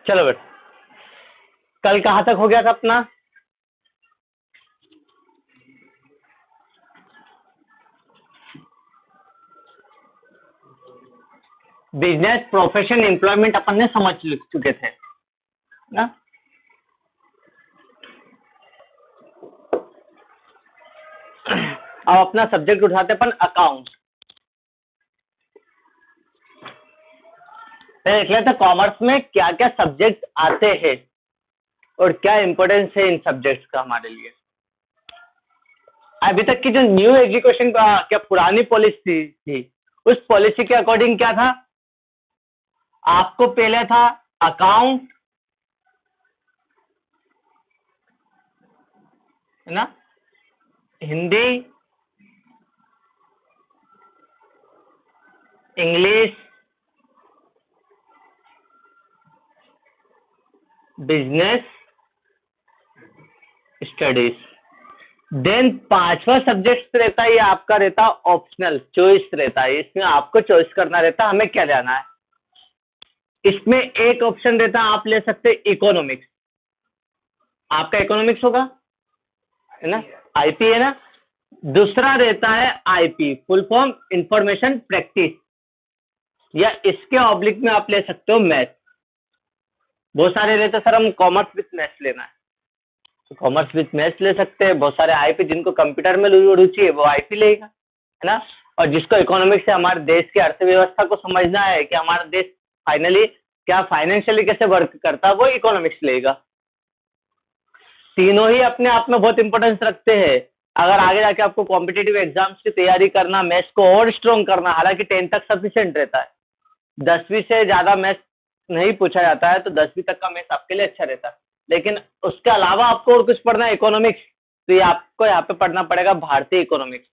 चलो बेटा, कल कहाँ तक हो गया था अपना? बिजनेस, प्रोफेशन, एम्प्लॉयमेंट अपन ने समझ चुके थे ना। अब अपना सब्जेक्ट उठाते अपन अकाउंट। देख लेते कॉमर्स में क्या क्या सब्जेक्ट आते हैं और क्या इंपॉर्टेंस है इन सब्जेक्ट्स का हमारे लिए। अभी तक की जो न्यू एजुकेशन का क्या पुरानी पॉलिसी थी, उस पॉलिसी के अकॉर्डिंग क्या था? आपको पहले था अकाउंट, है ना, Hindi, English, business studies. Then पांचवा सब्जेक्ट रहता है, ये आपका रहता ऑप्शनल, चॉइस रहता है। इसमें आपको चॉइस करना रहता है हमें क्या जाना है। इसमें एक ऑप्शन रहता है, आप ले सकते इकोनॉमिक्स। आपका इकोनॉमिक्स होगा, है ना, आईपी है ना। दूसरा रहता है IP, full form information practice, या इसके ऑब्लिक में आप ले सकते हो मैथ। बहुत सारे रहते सर हम कॉमर्स विथ मैथ्स लेना है, तो कॉमर्स विथ मैथ्स ले सकते हैं। बहुत सारे आईपी, जिनको कंप्यूटर में रुचि है वो आईपी लेगा, है ना। और जिसको इकोनॉमिक्स से हमारे देश की अर्थव्यवस्था को समझना है कि हमारा देश फाइनली क्या फाइनेंशियली कैसे वर्क करता है, वो इकोनॉमिक्स लेगा। तीनों ही अपने आप में बहुत इंपॉर्टेंस रखते हैं। अगर आगे जाके आपको कॉम्पिटिटिव एग्जाम्स की तैयारी करना, मैथ्स को और स्ट्रॉन्ग करना, हालांकि 10 तक सफिशिएंट रहता है, 10वीं से ज्यादा मैथ्स नहीं पूछा जाता है, तो 10वीं तक का मैथ्स आपके लिए अच्छा रहता है। लेकिन उसके अलावा आपको और कुछ पढ़ना है इकोनॉमिक्स, तो ये आपको यहाँ पे पढ़ना पड़ेगा भारतीय इकोनॉमिक्स।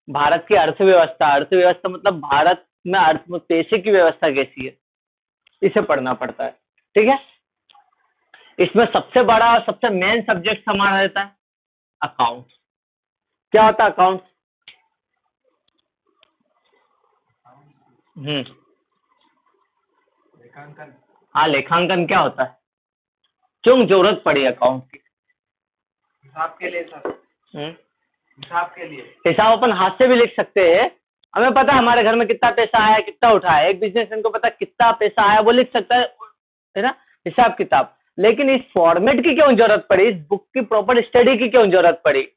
भारत की अर्थव्यवस्था, अर्थव्यवस्था मतलब भारत में अर्थ पैसे की व्यवस्था कैसी है, इसे पढ़ना पड़ता है। ठीक है, इसमें सबसे बड़ा और सबसे मेन सब्जेक्ट हमारा रहता है अकाउंट। क्या होता है अकाउंट? लेखांकन। हाँ, लेखांकन क्या होता है, क्यों जरूरत पड़ी अकाउंट की? हिसाब के लिए सर। हिसाब के लिए। हिसाब अपन हाथ से भी लिख सकते हैं। हमें पता है हमारे घर में कितना पैसा आया, कितना उठा है। एक बिजनेसमैन को पता कितना पैसा आया, वो लिख सकता है ना, हिसाब किताब। लेकिन इस फॉर्मेट की क्यों जरूरत पड़ी, इस बुक की प्रॉपर स्टडी की क्यों जरूरत पड़ी?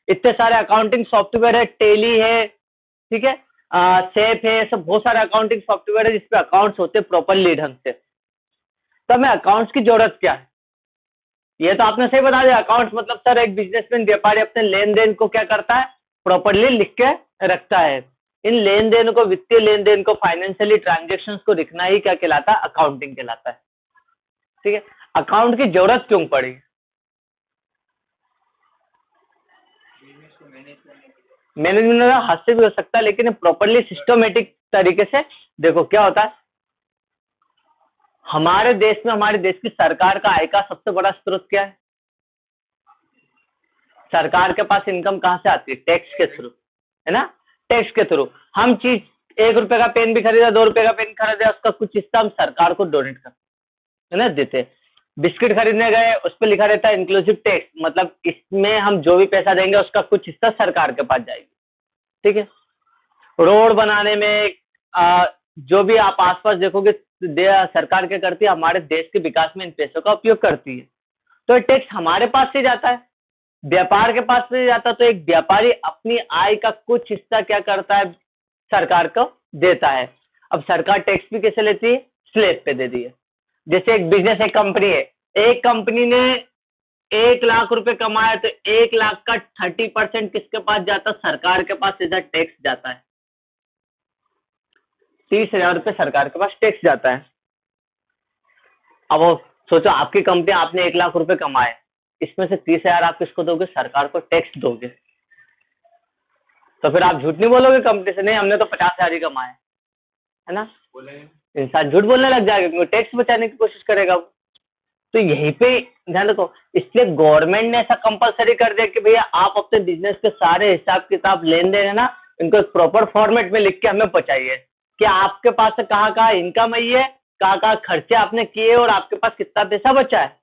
इतने सारे अकाउंटिंग सॉफ्टवेयर है, टेली है, ठीक है, सेफ है, सब बहुत सारे अकाउंटिंग सॉफ्टवेयर है जिसपे अकाउंट्स होते प्रॉपरली ढंग से। तो हमें अकाउंट्स की जरूरत क्या है? ये तो आपने सही बता दिया। अकाउंट्स मतलब सर एक बिजनेसमैन, व्यापारी अपने लेन देन को क्या करता है, प्रॉपरली लिख के रखता है। इन लेन देन को, वित्तीय लेन देन को, फाइनेंशियली ट्रांजेक्शन्स को लिखना ही क्या कहलाता है, अकाउंटिंग कहलाता है। ठीक है, अकाउंट की जरूरत क्यों पड़ी? मैनेजमेंट हाथ से भी हो सकता है, लेकिन प्रॉपरली सिस्टमेटिक तरीके से। देखो क्या होता है, हमारे देश में, हमारे देश की सरकार का आय का सबसे बड़ा स्रोत क्या है? सरकार के पास इनकम कहां से आती है? टैक्स के थ्रू, है ना। टैक्स के थ्रू हम चीज, 1 रुपए का पेन भी खरीदा, 2 रुपए का पेन खरीदा, उसका कुछ हिस्सा हम सरकार को डोनेट करते, है ना, देते। बिस्किट खरीदने गए, उस पर लिखा रहता है इंक्लूसिव टैक्स, मतलब इसमें हम जो भी पैसा देंगे उसका कुछ हिस्सा सरकार के पास जाएगी। ठीक है, रोड बनाने में, जो भी आप आसपास देखोगे सरकार क्या करती है, हमारे देश के विकास में इन पैसों का उपयोग करती है। तो टैक्स हमारे पास से जाता है, व्यापार के पास से जाता है। तो एक व्यापारी अपनी आय का कुछ हिस्सा क्या करता है, सरकार को देता है। अब सरकार टैक्स भी कैसे लेती है? स्लैब पे दे दी है। जैसे एक बिजनेस, एक कंपनी है, एक कंपनी ने 1 लाख रुपए कमाया, तो 1 लाख का 30% किसके पास जाता है? सरकार के पास सीधा टैक्स जाता है। 30,000 रुपए सरकार के पास टैक्स जाता है। अब वो सोचो, आपकी कंपनी, आपने 1 लाख रुपए कमाए, इसमें से 30,000 आप किसको दोगे? सरकार को टैक्स दोगे। तो फिर आप झूठ नहीं बोलोगे कंपनी से, नहीं हमने तो 50,000 ही कमाए, है ना। इंसान झूठ बोलने लग जाएगा क्योंकि टैक्स बचाने की कोशिश करेगा। तो यहीं पे ध्यान रखो, इसलिए गवर्नमेंट ने ऐसा कंपलसरी कर दिया कि भैया आप अपने बिजनेस के सारे हिसाब किताब, लेन देन, है ना, इनको एक प्रॉपर फॉर्मेट में लिख के हमें पहुंचाइए कि आपके पास से कहाँ कहाँ इनकम आई है, कहाँ खर्चे आपने किए और आपके पास कितना पैसा बचा है।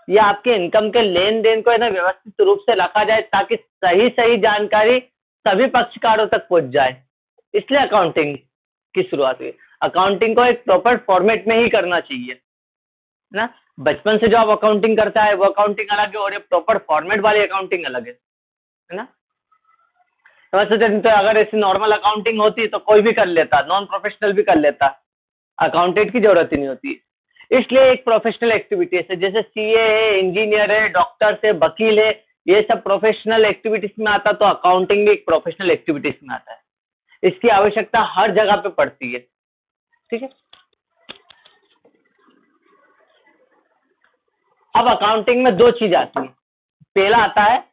ये आपके इनकम के लेन देन को है ना व्यवस्थित रूप से रखा जाए ताकि सही सही जानकारी सभी पक्षकारों तक पहुंच जाए, इसलिए अकाउंटिंग की शुरुआत हुई। अकाउंटिंग को एक प्रॉपर फॉर्मेट में ही करना चाहिए, है ना। बचपन से जो आप अकाउंटिंग करता है वो अकाउंटिंग अलग है और ये प्रॉपर फॉर्मेट वाली अकाउंटिंग अलग है ना। तो अगर ऐसी नॉर्मल अकाउंटिंग होती तो कोई भी कर लेता, नॉन प्रोफेशनल भी कर लेता, अकाउंटेंट की जरूरत ही नहीं होती। इसलिए एक प्रोफेशनल एक्टिविटीज है, जैसे सीए है, इंजीनियर है, डॉक्टर है, वकील है, ये सब प्रोफेशनल एक्टिविटीज में आता, तो अकाउंटिंग भी एक प्रोफेशनल एक्टिविटीज में आता है। इसकी आवश्यकता हर जगह पे पड़ती है, ठीक है। अब अकाउंटिंग में दो चीज आती है। पहला आता है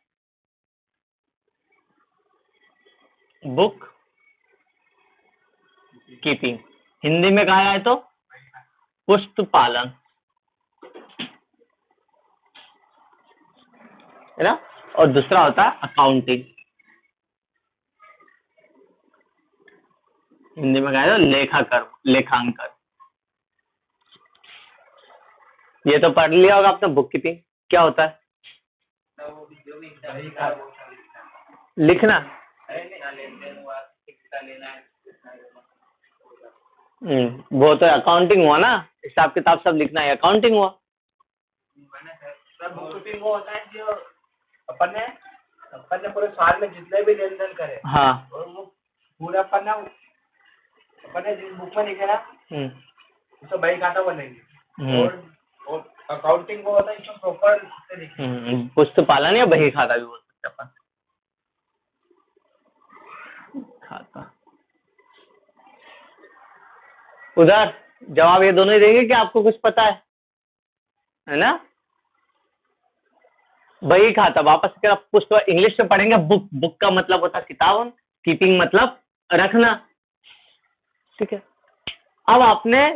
बुक कीपिंग, हिंदी में कहा जाए तो पुस्त पालन, है ना। और दूसरा होता है अकाउंटिंग, हिंदी में कहा जाए तो लेखांकन। ये तो पढ़ लिया होगा आपने, बुक कीपिंग क्या होता है। लिखना, वो तो अकाउंटिंग हुआ ना, हिसाब किताब सब लिखना है, अकाउंटिंग हुआ। सर बुक कीपिंग वो होता है जो अपन ने पूरे साल में जितने भी लेन देन करे, हाँ, और वो पूरा अपन ने जिस बुक में लिखे ना उसको बही खाता बनेंगे। और अकाउंटिंग वो होता है इसको प्रॉपर से लिखे, पुस्त पालन या बही खाता भी बोल सकते अपन। खाता उधर जवाब ये दोनों ही देंगे कि आपको कुछ पता है ना। बही खाता वापस की तरफ पुस्त, इंग्लिश में पढ़ेंगे बुक, बुक का मतलब होता है किताब, कीपिंग मतलब रखना, ठीक है। अब आपने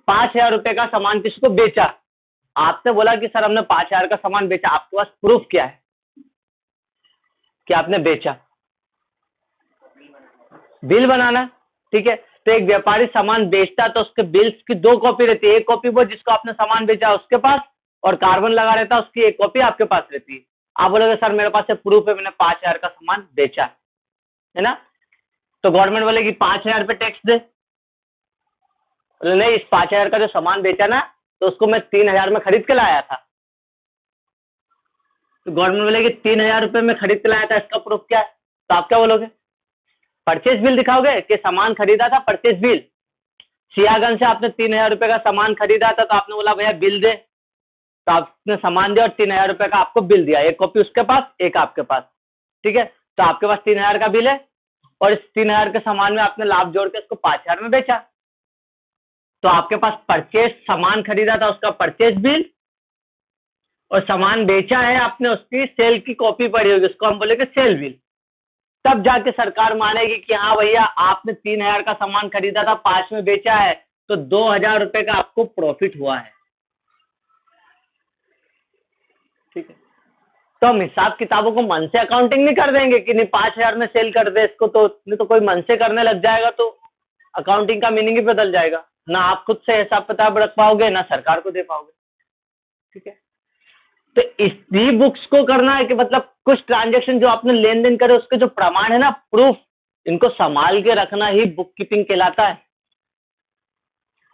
5,000 रुपए का सामान किसी को बेचा, आपने बोला कि सर हमने 5,000 का सामान बेचा, आपके पास प्रूफ क्या है कि आपने बेचा। बिल बनाना, ठीक है। तो एक व्यापारी सामान बेचता तो उसके बिल्स की दो कॉपी रहती है, एक कॉपी वो जिसको आपने सामान बेचा उसके पास, और कार्बन लगा रहता है उसकी एक कॉपी आपके पास रहती है। आप बोलोगे सर मेरे पास प्रूफ है मैंने 5,000 का सामान बेचा, है ना। तो गवर्नमेंट बोलेगी 5,000 पे टैक्स दे। बोले नहीं, इस 5,000 का जो सामान बेचा ना तो उसको मैं 3,000 में खरीद के लाया था। तो गवर्नमेंट बोलेगी 3,000 रुपए में खरीद के लाया था, इसका प्रूफ क्या है। तो आप क्या बोलोगे, परचेज बिल दिखाओगे कि सामान खरीदा था, परचेज बिल। सियागंज से आपने 3,000 रुपए का सामान खरीदा था, तो आपने बोला भैया बिल दे, तो आपने सामान दिया और 3,000 रुपए का आपको बिल दिया, एक कॉपी उसके पास एक आपके पास, ठीक है। तो आपके पास 3,000 का बिल है और इस 3,000 के सामान में आपने लाभ जोड़ के इसको 5,000 में बेचा। तो आपके पास परचेज सामान खरीदा था उसका परचेज बिल, और सामान बेचा है आपने उसकी सेल की कॉपी पड़ी होगी, उसको हम बोलेंगे सेल बिल। तब जाके सरकार मानेगी कि हाँ भैया आपने 3,000 का सामान खरीदा था, 5 में बेचा है, तो 2,000 रुपए का आपको प्रॉफिट हुआ है, ठीक है। तो हम हिसाब किताबों को मन से अकाउंटिंग नहीं कर देंगे कि नहीं 5,000 में सेल कर दे इसको, तो नहीं तो कोई मन से करने लग जाएगा तो अकाउंटिंग का मीनिंग ही बदल जाएगा, ना आप खुद से हिसाब किताब रख पाओगे ना सरकार को दे पाओगे, ठीक है। तो इसी बुक्स को करना है कि मतलब कुछ ट्रांजैक्शन जो आपने लेन देन करे उसके जो प्रमाण है ना, प्रूफ, इनको संभाल के रखना ही बुक कीपिंग कहलाता है।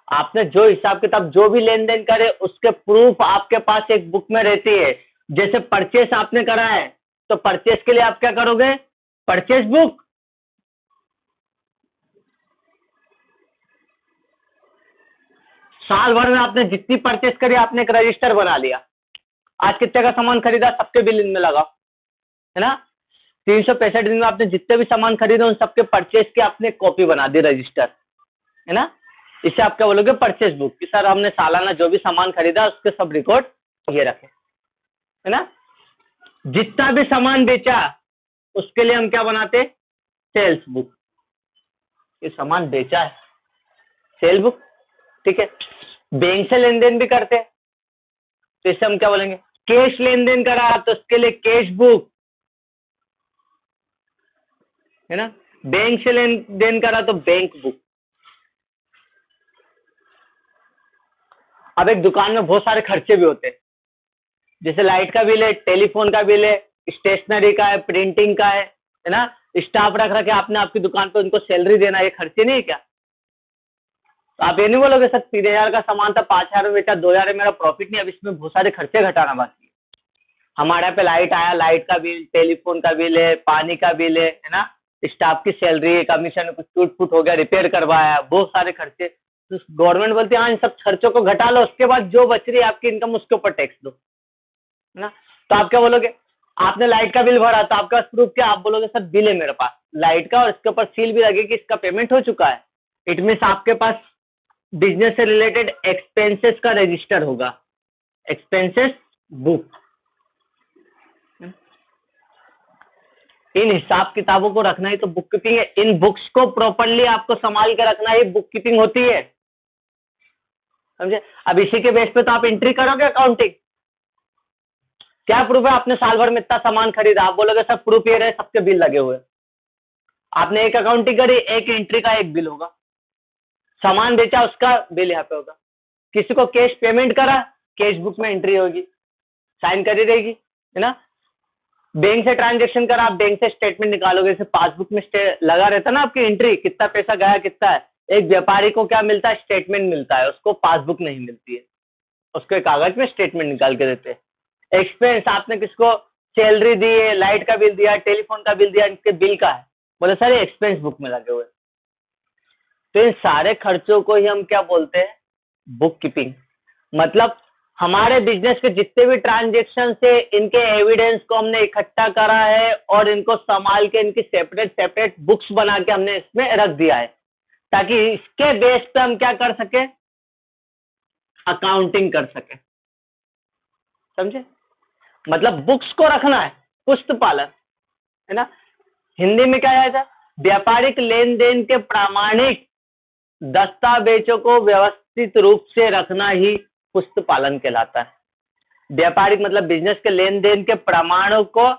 आपने जो हिसाब किताब जो भी लेन देन करे उसके प्रूफ आपके पास एक बुक में रहती है। जैसे परचेस आपने करा है तो परचेस के लिए आप क्या करोगे, परचेस बुक। साल भर में आपने जितनी परचेस करी आपने एक रजिस्टर बना लिया, आज कितने का सामान खरीदा सबके बिल इनमें लगा, है ना। 365 दिन में आपने जितने भी सामान खरीदे उन सबके परचेस की आपने कॉपी बना दी, रजिस्टर, है ना। इसे आप क्या बोलोगे, परचेस बुक, कि सर हमने सालाना जो भी सामान खरीदा उसके सब रिकॉर्ड ये रखे, है ना। जितना भी सामान बेचा उसके लिए हम क्या बनाते, सेल्स बुक, ये सामान बेचा है सेल बुक, ठीक है। बैंक से लेन देन भी करते हैं तो इसे हम क्या बोलेंगे, कैश लेन देन करा तो उसके लिए कैश बुक, है ना। बैंक से लेन देन करा तो बैंक बुक, अब एक दुकान में बहुत सारे खर्चे भी होते हैं, जैसे लाइट का बिल है, टेलीफोन का बिल है, स्टेशनरी का है, प्रिंटिंग का है ना, स्टाफ रख रखे आपने आपकी दुकान पे, उनको सैलरी देना, ये खर्चे नहीं है क्या? तो आप ये नहीं बोलोगे सर 3,000 का सामान था, 5,000 में बेचा, 2,000 में मेरा प्रॉफिट नहीं, अब इसमें बहुत सारे खर्चे घटाना बाकी है। हमारे यहाँ पे लाइट आया, लाइट का बिल, टेलीफोन का बिल है, पानी का बिल है ना, स्टाफ की सैलरी, कमीशन में कुछ टूट फूट हो गया, रिपेयर करवाया, बहुत सारे खर्चे। तो गवर्नमेंट बोलती है हाँ इन सब खर्चों को घटा लो, उसके बाद जो बच रही है आपकी इनकम उसके ऊपर टैक्स दो, है ना। तो आप क्या बोलोगे, आपने लाइट का बिल भरा तो आपके पास प्रूफ क्या, आप बोलोगे सर बिल है मेरे पास लाइट का और इसके ऊपर सील भी लगेगी, इसका पेमेंट हो चुका है। इट मीन्स आपके पास बिजनेस से रिलेटेड एक्सपेंसेस का रजिस्टर होगा, एक्सपेंसेस बुक। इन हिसाब किताबों को रखना ही तो बुक कीपिंग है। इन बुक्स को प्रॉपरली आपको संभाल के रखना ही बुक कीपिंग होती है, समझे। अब इसी के बेस पे तो आप एंट्री करोगे अकाउंटिंग। क्या प्रूफ है आपने साल भर में इतना सामान खरीदा, आप बोलोगे सब प्रूफ ये रहे, सबके बिल लगे हुए। आपने एक अकाउंटिंग करी, एक एंट्री का एक बिल होगा, सामान बेचा उसका बिल यहाँ पे होगा, किसी को कैश पेमेंट करा, कैश बुक में एंट्री होगी, साइन करी रहेगी, है ना। बैंक से ट्रांजेक्शन करा, आप बैंक से स्टेटमेंट निकालोगे, जैसे पासबुक में लगा रहता ना आपकी एंट्री, कितना पैसा गया कितना है। एक व्यापारी को क्या मिलता है, स्टेटमेंट मिलता है, उसको पासबुक नहीं मिलती है, उसको एक कागज में स्टेटमेंट निकाल के देते हैं। एक्सपेंस, आपने किसको सैलरी दी है, लाइट का बिल दिया, टेलीफोन का बिल दिया, इनके बिल का है, बोले सर एक्सपेंस बुक में लगे हुए। तो इन सारे खर्चों को ही हम क्या बोलते हैं, बुक कीपिंग। मतलब हमारे बिजनेस के जितने भी ट्रांजेक्शन है, इनके एविडेंस को हमने इकट्ठा करा है और इनको संभाल के इनकी सेपरेट सेपरेट बुक्स बना के हमने इसमें रख दिया है, ताकि इसके बेस पे हम क्या कर सके, अकाउंटिंग कर सके, समझे। मतलब बुक्स को रखना है, पुस्त पालन, है ना। हिंदी में क्या आया था, व्यापारिक लेन देन के प्रामाणिक दस्तावेजों को व्यवस्थित रूप से रखना ही पुस्त पालन कहलाता है। व्यापारिक मतलब बिजनेस के लेन देन के प्रमाणों को,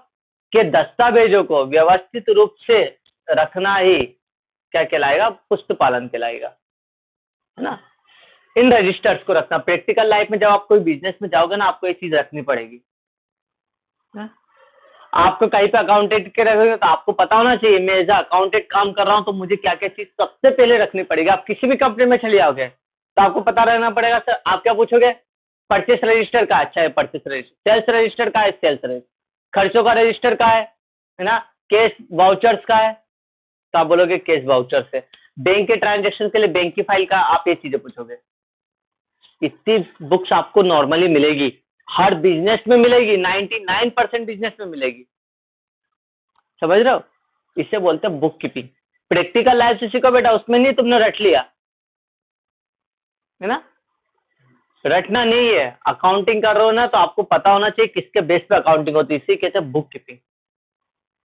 के दस्तावेजों को व्यवस्थित रूप से रखना ही क्या कहलाएगा, पुस्त पालन कहलाएगा, है ना। इन रजिस्टर्स को रखना, प्रैक्टिकल लाइफ में जब आप कोई बिजनेस में जाओगे ना, आपको ये चीज रखनी पड़ेगी। आपको कहीं पे अकाउंटेंट के रखोगे तो आपको पता होना चाहिए, मैं एज अकाउंटेंट काम कर रहा हूं तो मुझे क्या क्या चीज सबसे पहले रखनी पड़ेगी। आप किसी भी कंपनी में चले जाओगे तो आपको पता रहना पड़ेगा, सर आप क्या पूछोगे, परचेस रजिस्टर का, अच्छा है परचेस रजिस्टर, सेल्स रजिस्टर का है, सेल्स रजिस्टर, खर्चों का रजिस्टर का है ना, कैश वाउचर्स का है तो आप बोलोगे कैश वाउचर्स है, बैंक के ट्रांजेक्शन के लिए बैंक की फाइल का, आप ये चीजें पूछोगे। इतनी बुक्स आपको नॉर्मली मिलेगी, हर बिजनेस में मिलेगी, 99% बिजनेस में मिलेगी, समझ रहे हो। इसे बोलते हैं बुक कीपिंग। प्रैक्टिकल लाइफ से सीखो बेटा, उसमें नहीं तुमने रट लिया, है ना, रटना नहीं है। अकाउंटिंग कर रहे हो ना तो आपको पता होना चाहिए किसके बेस पे अकाउंटिंग होती है, इसी कहते हैं बुक कीपिंग,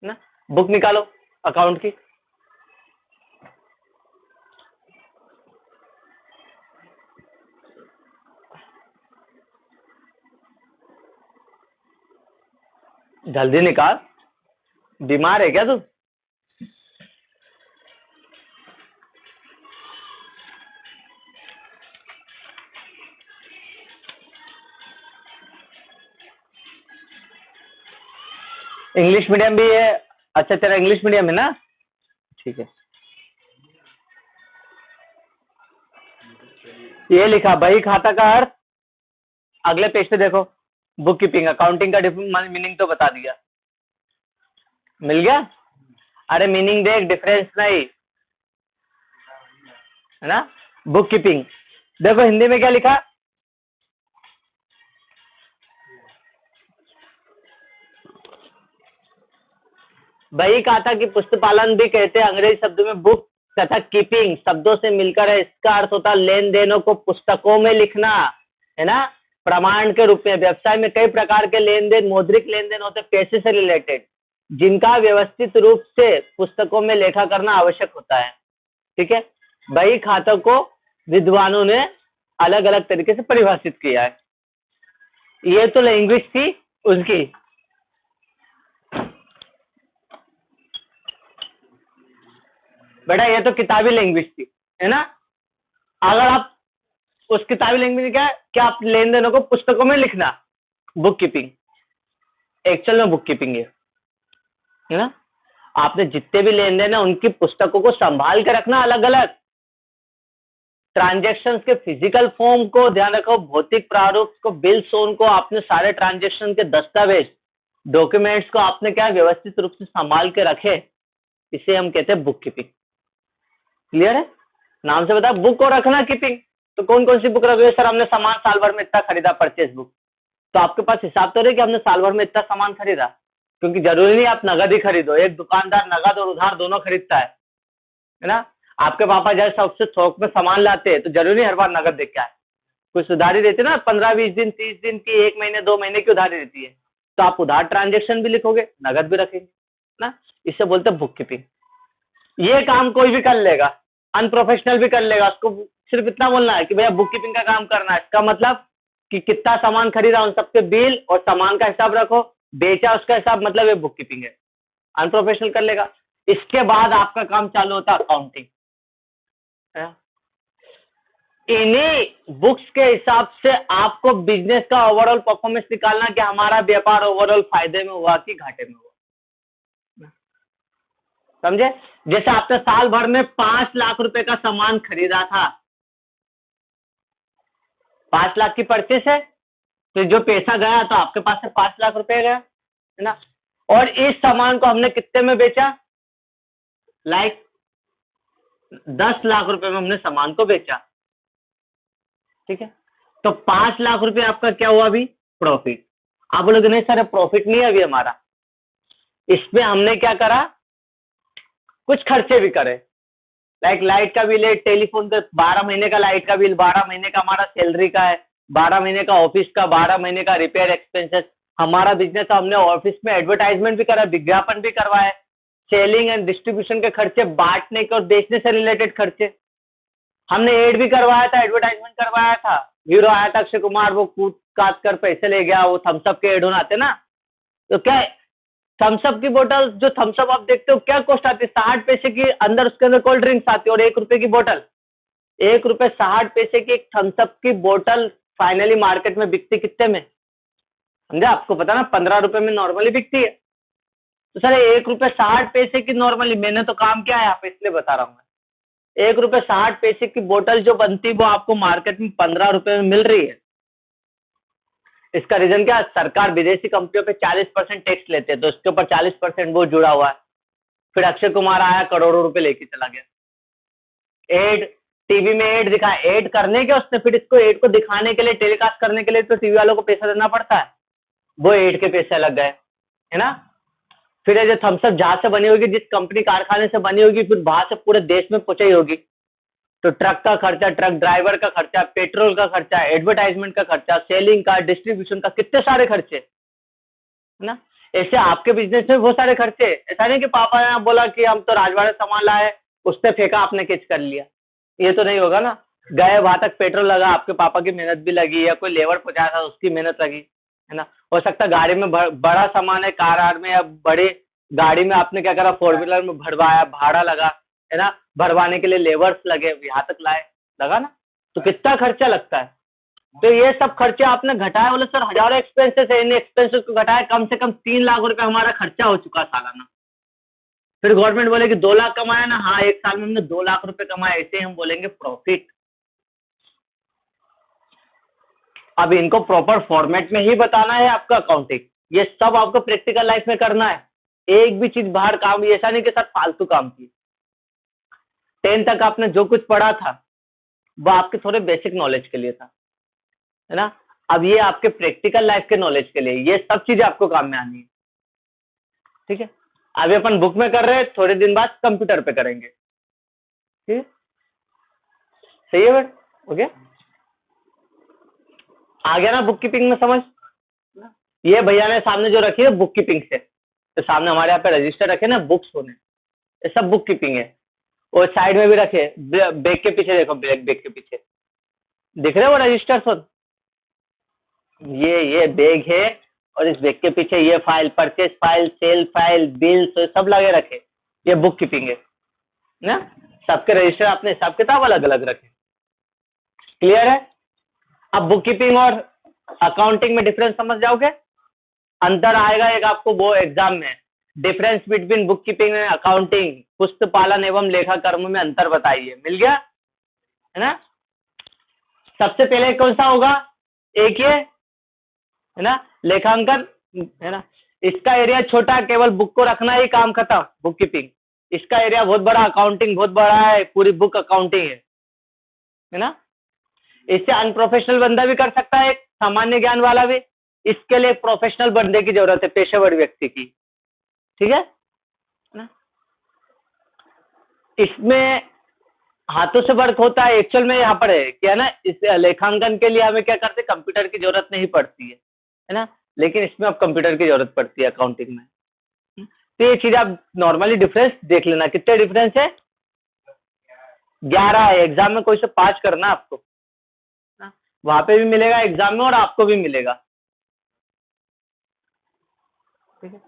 है ना। बुक निकालो अकाउंट की, जल्दी निकाल, बीमार है क्या तू। इंग्लिश मीडियम भी है, अच्छा तेरा इंग्लिश मीडियम है ना, ठीक है। ये लिखा बही खाता का अर्थ, अगले पेज पे देखो, बुक कीपिंग अकाउंटिंग का मीनिंग तो बता दिया, मिल गया। अरे मीनिंग देख, डिफरेंस नहीं, है ना। बुक कीपिंग देखो हिंदी में क्या लिखा, बही खाता की पुस्तपालन भी कहते हैं, अंग्रेजी शब्दों में बुक तथा कीपिंग शब्दों से मिलकर है। इसका अर्थ होता है लेन देनों को पुस्तकों में लिखना, है ना, प्रमाण के रूप में। व्यवसाय में कई प्रकार के लेन देन, मौद्रिक लेन देन होते हैं पैसे से रिलेटेड, जिनका व्यवस्थित रूप से पुस्तकों में लेखा करना आवश्यक होता है, ठीक है। बही खातों को विद्वानों ने अलग अलग तरीके से परिभाषित किया है। ये तो लैंग्वेज थी उसकी, बेटा ये तो किताबी लैंग्वेज थी, है ना। अगर आप उस किताबी लैंग्वेज में क्या है कि आप लेन देनों को पुस्तकों में लिखना, बुक कीपिंग। एक्चुअल में बुक कीपिंग है ना, आपने जितने भी लेन देन है उनकी पुस्तकों को संभाल के रखना अलग अलग। ट्रांजेक्शन के फिजिकल फॉर्म को ध्यान रखो, भौतिक प्रारूप को, बिल सोन को, आपने सारे ट्रांजेक्शन के दस्तावेज डॉक्यूमेंट्स को आपने क्या व्यवस्थित रूप से संभाल के रखे, इसे हम कहते हैं बुक कीपिंग। क्लियर है? नाम से बता, बुक और रखना कीपिंग। तो कौन कौन सी बुक रखोगे? सर हमने सामान साल भर में इतना खरीदा, परचेज बुक। तो आपके पास हिसाब तो रहे कि हमने साल भर में इतना सामान खरीदा, क्योंकि जरूरी नहीं आप नगद ही खरीदो, एक दुकानदार नगद और उधार दोनों खरीदता है ना। आपके पापा जैसे सबसे थोक में सामान लाते हैं तो जरूरी हर बार नगद देख के आए, कुछ उधारी देते ना, 15-20 दिन 30 दिन की, 1 महीने 2 महीने की उधारी देती है, तो आप उधार ट्रांजेक्शन भी लिखोगे, नगद भी रखेंगे ना। इसे बोलते हैं बुक कीपिंग। ये काम कोई भी कर लेगा, अनप्रोफेशनल भी कर लेगा, उसको सिर्फ इतना बोलना है कि भैया बुक कीपिंग का काम करना है। इसका मतलब कि कितना सामान खरीदा उन सबके बिल और सामान का हिसाब रखो, बेचा उसका हिसाब, मतलब ये बुक कीपिंग है। अनप्रोफेशनल कर लेगा। इसके बाद आपका काम चालू होता है अकाउंटिंग। इन्हीं बुक्स के हिसाब से आपको बिजनेस का ओवरऑल परफॉर्मेंस निकालना कि हमारा व्यापार ओवरऑल फायदे में हुआ कि घाटे में हुआ। समझे? जैसे आपने साल भर में 5 लाख रुपए का सामान खरीदा था, 5 लाख की परचेस है, तो जो पैसा गया तो आपके पास से 5 लाख रुपए गया, है ना। और इस सामान को हमने कितने में बेचा? लाइक 10 लाख रुपए में हमने सामान को बेचा, ठीक है। तो 5 लाख रुपए आपका क्या हुआ अभी? प्रॉफिट। आप बोलोगे नहीं सर प्रॉफिट नहीं है अभी हमारा। इसमें हमने क्या करा? कुछ खर्चे भी करे, लाइक लाइट का बिल है, टेलीफोन का 12 महीने का लाइट का बिल, 12 महीने का हमारा सैलरी का है, 12 महीने का ऑफिस का, 12 महीने का रिपेयर एक्सपेंसेस। हमारा बिजनेस, हमने ऑफिस में एडवर्टाइजमेंट भी करा, विज्ञापन भी करवाया, सेलिंग एंड डिस्ट्रीब्यूशन के खर्चे, बांटने के और बेचने से रिलेटेड खर्चे, हमने एड भी करवाया था, एडवर्टाइजमेंट करवाया था। हीरो आया था अक्षय कुमार, वो कूद काट कर पैसे ले गया, वो थम्सअप के एड होना आते ना। तो क्या थम्सअप की बोतल, जो थम्सअप आप देखते हो क्या कॉस्ट आती है? 60 पैसे की, अंदर उसके अंदर कोल्ड ड्रिंक्स आती है, और 1 रुपए की बोतल, 1 रुपए 60 पैसे की एक थम्सअप की बोतल फाइनली मार्केट में बिकती कितने में? समझे? आपको पता ना 15 रुपए में नॉर्मली बिकती है। तो सर 1 रुपए 60 पैसे की नॉर्मली, मैंने तो काम किया है यहाँ पे इसलिए बता रहा हूँ मैं। 1 रुपए 60 पैसे की बोतल जो बनती है वो आपको मार्केट में 15 रुपए में मिल रही है। इसका रीजन क्या? सरकार विदेशी कंपनियों पे 40% टैक्स लेते हैं, तो इसके ऊपर 40% वो जुड़ा हुआ है। फिर अक्षय कुमार आया, करोड़ों रुपए लेके चला गया। एड, टीवी में एड दिखाया, एड करने के उसने, फिर इसको एड को दिखाने के लिए, टेलीकास्ट करने के लिए तो टीवी वालों को पैसा देना पड़ता है, वो एड के पैसे लग गए, है ना। फिर ये जो थम्सअप जहां से बनी होगी, जिस कंपनी कारखाने से बनी होगी, फिर वहां से पूरे देश में पहुंचाई होगी, तो ट्रक का खर्चा, ट्रक ड्राइवर का खर्चा, पेट्रोल का खर्चा, एडवर्टाइजमेंट का खर्चा, सेलिंग का, डिस्ट्रीब्यूशन का, कितने सारे खर्चे, है ना। ऐसे आपके बिजनेस में बहुत सारे खर्चे। ऐसा नहीं कि पापा ने बोला कि हम तो राजवाड़े सामान लाए, उससे फेंका, आपने कैच कर लिया, ये तो नहीं होगा ना। गए वहां तक, पेट्रोल लगा, आपके पापा की मेहनत भी लगी, या कोई लेबर पहुंचाया था उसकी मेहनत लगी, है ना। हो सकता है गाड़ी में बड़ा सामान है, कार में, या बड़ी गाड़ी में आपने क्या करा, 4 व्हीलर में भरवाया, भाड़ा लगा, है ना, भरवाने के लिए लेबर्स लगे, यहाँ तक लाए, लगा ना। तो कितना खर्चा लगता है। तो ये सब खर्चे आपने घटाए, बोले सर हजारों एक्सपेंसेस है, इन एक्सपेंसेस को घटाए, कम से कम 3 लाख रुपए हमारा खर्चा हो चुका सालाना। फिर गवर्नमेंट बोले कि 2 लाख कमाया ना, हाँ 1 साल में हमने 2 लाख रुपए कमाए, ऐसे हम बोलेंगे प्रॉफिट। अब इनको प्रॉपर फॉर्मेट में ही बताना है आपका अकाउंटिंग, ये सब आपको प्रैक्टिकल लाइफ में करना है। एक भी चीज बाहर काम, ऐसा नहीं कि सर फालतू काम की। 10 तक आपने जो कुछ पढ़ा था वो आपके थोड़े बेसिक नॉलेज के लिए था, है ना। अब ये आपके प्रैक्टिकल लाइफ के नॉलेज के लिए, ये सब चीजें आपको काम में आनी है, ठीक है। अभी अपन बुक में कर रहे हैं, थोड़े दिन बाद कंप्यूटर पे करेंगे, ठीक है, सही है बेट? ओके, आ गया ना बुक कीपिंग में समझ? ये भैया ने सामने जो रखी है बुक कीपिंग से, तो सामने हमारे यहाँ पे रजिस्टर रखे ना, बुक्स होने, ये सब बुक कीपिंग है। और साइड में भी रखे, बैग के पीछे देखो, बैग के पीछे दिख रहे हो रजिस्टर सब, ये बैग है, और इस बैग के पीछे ये file, purchase file, sale file, bill, तो सब लगे रखे, ये बुक कीपिंग है ना। सबके रजिस्टर अपने हिसाब किताब अलग अलग रखे, क्लियर है? अब बुक कीपिंग और अकाउंटिंग में डिफरेंस समझ जाओगे, अंतर आएगा एक आपको वो एग्जाम में, difference between book keeping and accounting, पुस्तक पालन एवं लेखा कर्म में अंतर बताइए, मिल गया है ना। सबसे पहले कौन सा होगा, एक ये है ना लेखांकन, है ना, इसका एरिया छोटा, केवल बुक को रखना ही काम खत्म, बुक कीपिंग। इसका एरिया बहुत बड़ा, अकाउंटिंग बहुत बड़ा है, पूरी बुक अकाउंटिंग है ना। इससे अनप्रोफेशनल बंदा भी कर सकता है, एक सामान्य ज्ञान वाला भी, इसके लिए प्रोफेशनल बंदे की जरूरत है, पेशेवर व्यक्ति की, ठीक है ना। इसमें हाथों से वर्क होता है, एक्चुअल में यहाँ पर है क्या ना, इस लेखांकन के लिए हमें क्या करते हैं, कंप्यूटर की जरूरत नहीं पड़ती है ना, लेकिन इसमें अब कंप्यूटर की जरूरत पड़ती है अकाउंटिंग में। तो ये चीज आप नॉर्मली डिफरेंस देख लेना, कितने डिफरेंस है, 11 है। एग्जाम में कोई से 5 करना आपको, वहां पे भी मिलेगा एग्जाम में और आपको भी मिलेगा, ठीक है।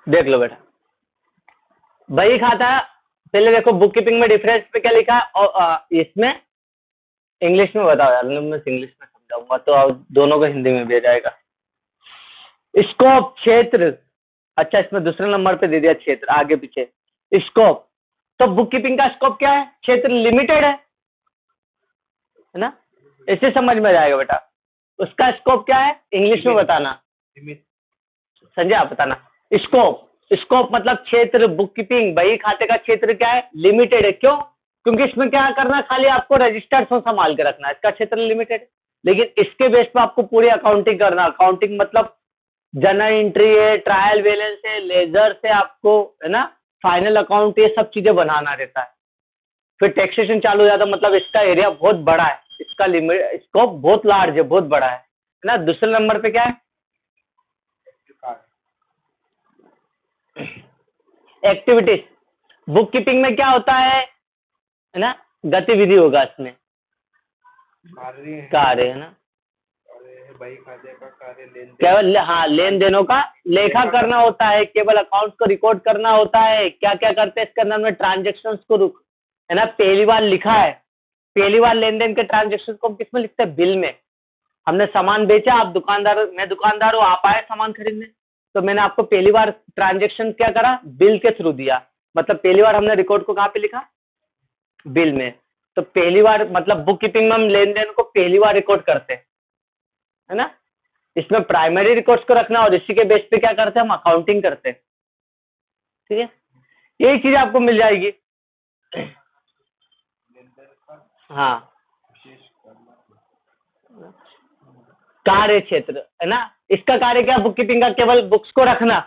देख लो बेटा, बही खाता, पहले देखो बुक कीपिंग में डिफरेंस पे क्या लिखा है, और इसमें इंग्लिश में बताओ यार, मैं इंग्लिश में समझाऊंगा तो आप दोनों को हिंदी में भी आ जाएगा। स्कोप क्षेत्र, अच्छा इसमें दूसरे नंबर पे दे दिया क्षेत्र, आगे पीछे स्कोप, तो बुक कीपिंग का स्कोप क्या है, क्षेत्र लिमिटेड है ना, इससे समझ में जाएगा बेटा। उसका स्कोप क्या है, इंग्लिश में बताना, संजय आप बताना। स्कोप, स्कोप मतलब क्षेत्र, बुक कीपिंग बही खाते का क्षेत्र क्या है, लिमिटेड है। क्यों, क्योंकि इसमें क्या करना, खाली आपको रजिस्टर्स संभाल के रखना है, इसका क्षेत्र लिमिटेड है। लेकिन इसके बेस पे आपको पूरी अकाउंटिंग करना, अकाउंटिंग मतलब जर्नल एंट्री है, ट्रायल बैलेंस है, लेजर से आपको है ना, फाइनल अकाउंट, ये सब चीजें बनाना रहता है। फिर टैक्सेशन चालू हो जाता है, मतलब इसका एरिया बहुत बड़ा है, इसका लिमिट स्कोप बहुत लार्ज है, बहुत बड़ा है ना। दूसरे नंबर पे क्या है, एक्टिविटीज। बुक कीपिंग में क्या होता है ना, गतिविधि होगा इसमें, कार्य है ना, बही खाते का कार्य, लेन केवल हाँ लेन देनों का लेखा करना होता है, केवल अकाउंट को रिकॉर्ड करना होता है। क्या क्या करते हैं इसके अंदर में, ट्रांजेक्शन को है ना, पहली बार लिखा है, पहली बार लेन देन के ट्रांजेक्शन को हम किसमें लिखते हैं, बिल में। हमने सामान बेचा, आप दुकानदार, मैं दुकानदार हूँ, आप आए सामान खरीदने, तो मैंने आपको पहली बार ट्रांजेक्शन क्या करा, बिल के थ्रू दिया, मतलब पहली बार हमने रिकॉर्ड को कहाँ पे लिखा, बिल में। तो पहली बार मतलब बुक कीपिंग में हम लेन देन को पहली बार रिकॉर्ड करते हैं, है ना। इसमें प्राइमरी रिकॉर्ड्स को रखना और इसी के बेस पे क्या करते हैं, हम अकाउंटिंग करते हैं, ठीक है। यही चीज आपको मिल जाएगी, हाँ। कार्य क्षेत्र है ना, इसका कार्य क्या, बुक कीपिंग का केवल बुक्स को रखना,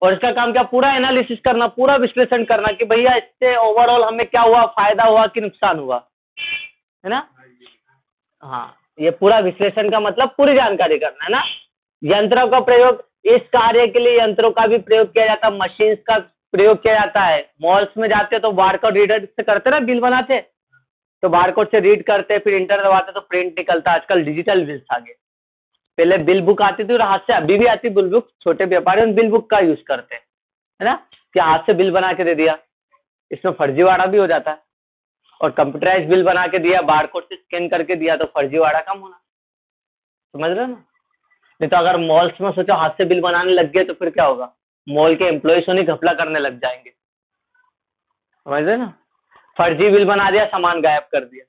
और इसका काम क्या, पूरा एनालिसिस करना, पूरा विश्लेषण करना कि भैया इससे ओवरऑल हमें क्या हुआ, फायदा हुआ कि नुकसान हुआ, है ना। हाँ, ये पूरा विश्लेषण का मतलब पूरी जानकारी करना है ना। यंत्रों का प्रयोग, इस कार्य के लिए यंत्रों का भी प्रयोग किया जाता है, मशीन का प्रयोग किया जाता है। मॉल्स में जाते तो बारकोड रीडर से करते ना, बिल बनाते तो बारकोड से रीड करते, फिर इंटर दबाते तो प्रिंट निकलता। आजकल डिजिटल बिल्स आ गए, पहले बिल बुक आती थी और हाथ से, अभी भी आती बिल बुक, छोटे व्यापारी बिल बुक का यूज करते हैं, है ना, कि हाथ से बिल बना के दे दिया, इसमें फर्जीवाड़ा भी हो जाता है। और कंप्यूटराइज बिल बना के दिया, बारकोड से स्कैन करके दिया तो फर्जीवाड़ा कम होना, समझ रहे हो ना। नहीं तो अगर मॉल्स में सोचो हाथ से बिल बनाने लग गए तो फिर क्या होगा, मॉल के एम्प्लॉयज उन्हें घपला करने लग जाएंगे, समझ रहे ना। फर्जी बिल बना दिया, सामान गायब कर दिया,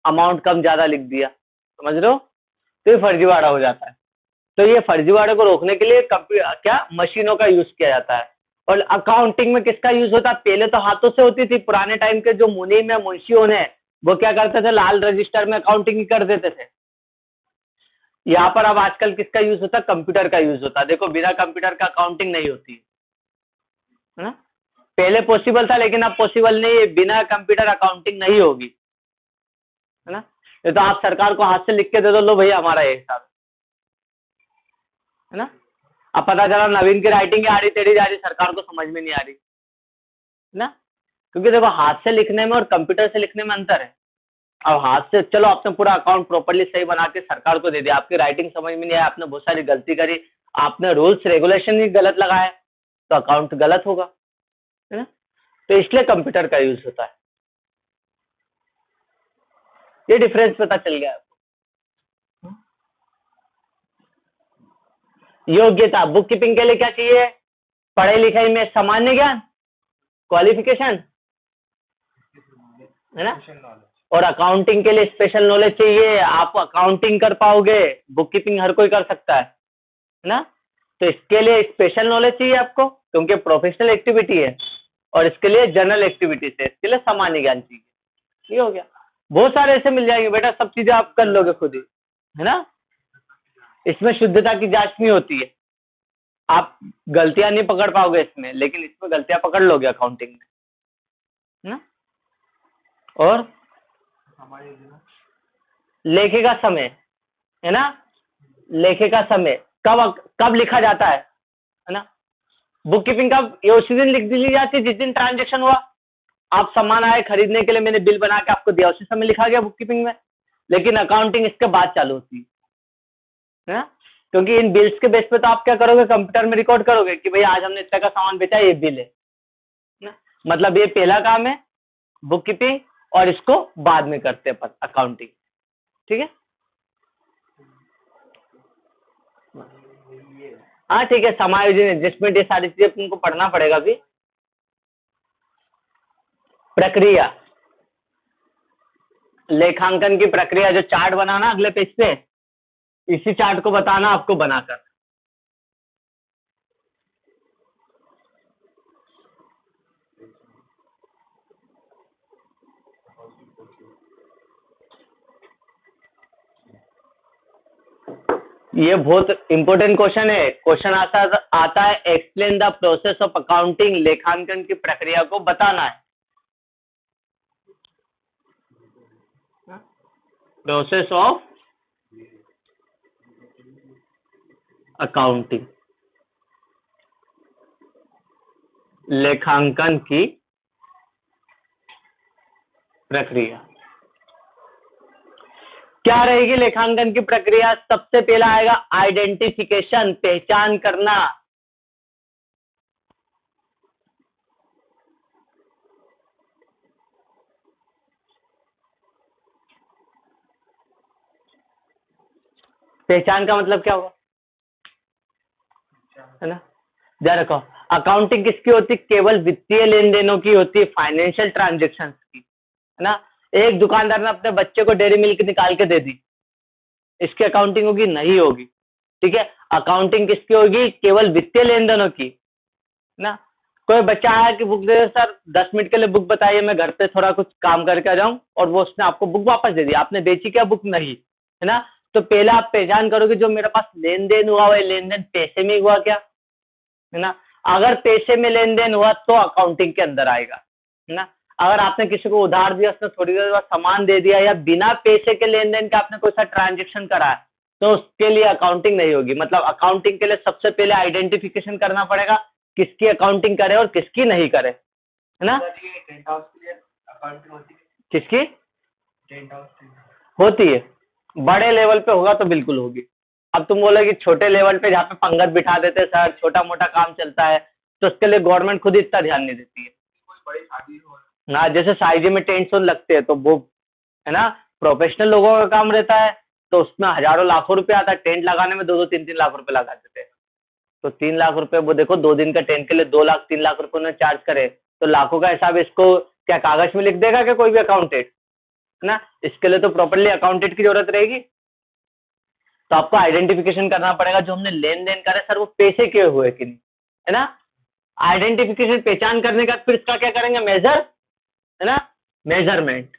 अमाउंट कम ज्यादा लिख दिया, समझ रहे हो, तो ये फर्जीवाड़ा हो जाता है। तो ये फर्जीवाड़े को रोकने के लिए क्या मशीनों का यूज किया जाता है। और अकाउंटिंग में किसका यूज होता है, पहले तो हाथों से होती थी, पुराने टाइम के जो मुनीम है, मुंशियों ने, वो क्या करते थे, लाल रजिस्टर में अकाउंटिंग कर देते थे। यहाँ पर अब आजकल किसका यूज होता है, कंप्यूटर का यूज होता है। देखो बिना कंप्यूटर का अकाउंटिंग नहीं होती है ना, पहले पॉसिबल था लेकिन अब पॉसिबल नहीं है, बिना कंप्यूटर अकाउंटिंग नहीं होगी, है ना। ये तो आप सरकार को हाथ से लिख के दे दो, लो भैया हमारा ये हिसाब है ना। अब पता चला नवीन की राइटिंग आ रही, टेढ़ी जा रही, सरकार को समझ में नहीं आ रही, है ना। क्योंकि देखो हाथ से लिखने में और कंप्यूटर से लिखने में अंतर है। अब हाथ से चलो आपने पूरा अकाउंट प्रॉपर्ली सही बना के सरकार को दे दिया, आपकी राइटिंग समझ में नहीं आया, आपने बहुत सारी गलती करी, आपने रूल्स रेगुलेशन ही गलत लगाया तो अकाउंट गलत होगा, है ना। तो इसलिए कंप्यूटर का यूज होता है। ये डिफरेंस पता चल गया आपको। योग्यता, बुक कीपिंग के लिए क्या चाहिए? पढ़ाई लिखाई में सामान्य ज्ञान, क्वालिफिकेशन, है ना। और अकाउंटिंग के लिए स्पेशल नॉलेज चाहिए, आप अकाउंटिंग कर पाओगे, बुक कीपिंग हर कोई कर सकता है ना। तो इसके लिए स्पेशल नॉलेज चाहिए आपको, क्योंकि प्रोफेशनल एक्टिविटी है, और इसके लिए जनरल एक्टिविटीज है, इसके लिए सामान्य ज्ञान चाहिए। ये हो गया। बहुत सारे ऐसे मिल जाएंगे बेटा, सब चीजें आप कर लोगे खुद ही, है ना। इसमें शुद्धता की जांच नहीं होती है, आप गलतियां नहीं पकड़ पाओगे इसमें, लेकिन इसमें गलतियां पकड़ लोगे अकाउंटिंग में, है ना। और लेखे का समय, है ना, लेखे का समय कब कब लिखा जाता है ना। बुक कीपिंग कब? ये उसी दिन लिख दी जाती है जिस दिन ट्रांजेक्शन हुआ। आप सामान आए खरीदने के लिए, मैंने बिल बना के आपको दिया, उसी समय लिखा गया बुक कीपिंग में। लेकिन अकाउंटिंग इसके बाद चालू होती है ना, क्योंकि इन बिल्स के बेस पे तो आप क्या करोगे, कंप्यूटर में रिकॉर्ड करोगे कि भाई आज हमने इतना का सामान बेचा, ये बिल है ना। मतलब ये पहला काम है बुक कीपिंग, और इसको बाद में करते हैं अकाउंटिंग, ठीक है। हाँ ठीक है, समायोजन, एडजस्टमेंट, ये सारी चीजें तुमको पढ़ना पड़ेगा अभी। प्रक्रिया, लेखांकन की प्रक्रिया, जो चार्ट बनाना अगले पेज पे, इसी चार्ट को बताना आपको बनाकर। ये बहुत इंपॉर्टेंट क्वेश्चन है। क्वेश्चन आता है explain the process of accounting, लेखांकन की प्रक्रिया को बताना है। प्रोसेस ऑफ अकाउंटिंग, लेखांकन की प्रक्रिया क्या रहेगी? लेखांकन की प्रक्रिया सबसे पहला आएगा आइडेंटिफिकेशन, पहचान करना। पहचान का मतलब क्या हुआ, है ना। ध्यान रखो, अकाउंटिंग किसकी होती? केवल वित्तीय लेन देनों की होती है, फाइनेंशियल ट्रांजेक्शन की, है ना। एक दुकानदार ने अपने बच्चे को डेयरी मिल्क निकाल के दे दी, इसकी अकाउंटिंग होगी? नहीं होगी, ठीक है। अकाउंटिंग किसकी होगी? केवल वित्तीय लेन देनों की, ना। कोई बच्चा आया कि बुक दे दो सर, 10 मिनट के लिए बुक बताइए, मैं घर पे थोड़ा कुछ काम करके आ जाऊं, और वो उसने आपको बुक वापस दे दी, आपने बेची क्या बुक? नहीं, है ना। तो पहले आप पहचान करोगे जो मेरे पास लेन देन हुआ है, लेन देन पैसे में हुआ क्या, है ना। अगर पैसे में लेन देन हुआ तो अकाउंटिंग के अंदर आएगा, है ना। अगर आपने किसी को उधार दिया, उसने थोड़ी देर बाद सामान दे दिया, या बिना पैसे के लेन देन के आपने कोई सा ट्रांजेक्शन करा है, तो उसके लिए अकाउंटिंग नहीं होगी। मतलब अकाउंटिंग के लिए सबसे पहले आइडेंटिफिकेशन करना पड़ेगा, किसकी अकाउंटिंग करे और किसकी नहीं करे, है ना। किसकी होती है? बड़े लेवल पे होगा तो बिल्कुल होगी। अब तुम बोलोगे छोटे लेवल पे जहाँ पे पंगत बिठा देते सर, छोटा मोटा काम चलता है, तो उसके लिए गवर्नमेंट खुद इतना ध्यान नहीं देती है। ना, जैसे साइजे में टेंट शो लगते हैं तो वो, है ना, प्रोफेशनल लोगों का काम रहता है, तो उसमें हजारों लाखों रुपए आता है। टेंट लगाने में 2-2, 3-3 लाख रुपए लगा देते हैं। तो 3 लाख रुपए, वो देखो 2 दिन का टेंट के लिए 2 लाख 3 लाख रुपए उन्हें चार्ज करे, तो लाखों का हिसाब इसको क्या कागज में लिख देगा क्या कोई भी अकाउंटेंट, है ना। इसके लिए तो प्रॉपर्ली अकाउंटेंट की जरूरत रहेगी। तो आपको आइडेंटिफिकेशन करना पड़ेगा, जो हमने लेन देन करे सर वो पैसे के हुए कि नहीं, है ना। आइडेंटिफिकेशन, पहचान करने का, फिर इसका क्या करेंगे? मेजर, है ना, मेजरमेंट।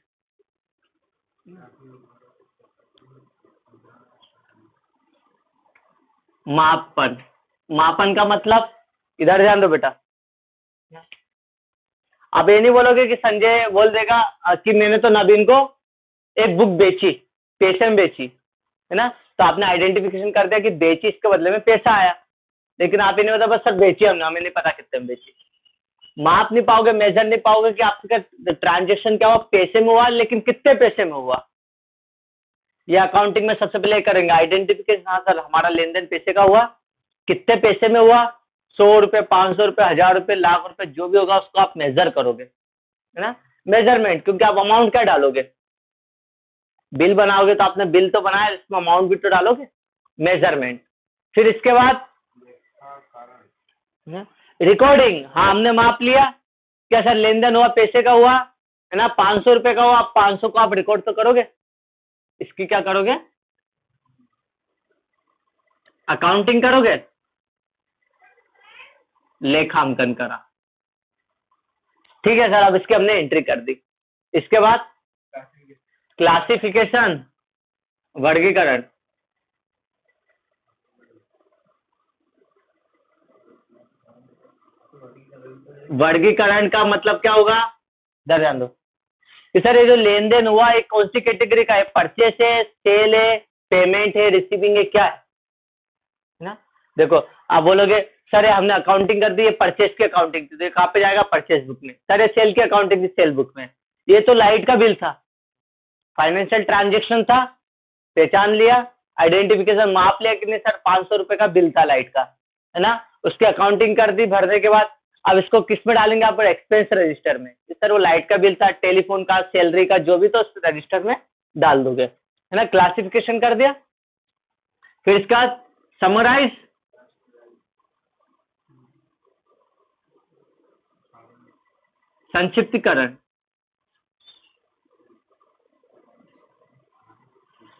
मापन, मापन का मतलब, इधर ध्यान दो बेटा। आप ये नहीं बोलोगे कि संजय बोल देगा कि मैंने तो नवीन को एक बुक बेची, पैसे में बेची, है ना। तो आपने आइडेंटिफिकेशन कर दिया कि बेची, इसके बदले में पैसा आया, लेकिन आप ये नहीं बता बस सर बेची हमने, हमें नहीं पता कितने में बेची। माप नहीं पाओगे, मेजर नहीं पाओगे कि आपका ट्रांजेक्शन क्या हुआ, पैसे में हुआ, लेकिन कितने पैसे में हुआ। ये अकाउंटिंग में सबसे पहले करेंगे आइडेंटिफिकेशन, हाँ सर हमारा लेन देन पैसे का हुआ, कितने पैसे में हुआ, 100 रुपए, 500 रुपए, 1000 रुपए, लाख रुपए, जो भी होगा उसको आप मेजर करोगे, है ना, मेजरमेंट। क्योंकि आप अमाउंट क्या डालोगे, बिल बनाओगे तो आपने बिल तो बनाया, इसमें अमाउंट भी तो डालोगे, मेजरमेंट। फिर इसके बाद रिकॉर्डिंग, हाँ हमने माप लिया, क्या सर लेन देन हुआ, पैसे का हुआ, है ना, 500 रुपए का हुआ, 500 को आप रिकॉर्ड तो करोगे, इसकी क्या करोगे, अकाउंटिंग करोगे, लेखांकन करा, ठीक है सर। अब इसकी हमने एंट्री कर दी। इसके बाद क्लासिफिकेशन, वर्गीकरण, वर्गीकरण का मतलब क्या होगा, इधर ध्यान दो कि सर ये जो लेन देन हुआ एक कौन सी कैटेगरी का है, परचेस है, सेल है, पेमेंट है, रिसीविंग है, क्या है ना। देखो आप बोलोगे सर ये हमने अकाउंटिंग कर दी, ये परचेस की अकाउंटिंग थी, तो ये कहाँ पे जाएगा, परचेस बुक में। सर ये सेल की अकाउंटिंग थी, सेल बुक में। ये तो लाइट का बिल था, फाइनेंशियल ट्रांजेक्शन था, पहचान लिया, आइडेंटिफिकेशन माप लिया कि नहीं सर 500 रुपए का बिल था लाइट का, है ना, उसकी अकाउंटिंग कर दी। भरने के बाद अब इसको किस में डालेंगे आप, एक्सपेंस रजिस्टर में। सर वो लाइट का बिल था, टेलीफोन का, सैलरी का, जो भी, तो उस रजिस्टर में डाल दोगे, है ना। क्लासिफिकेशन कर दिया। फिर इसका समराइज, संक्षिप्तीकरण,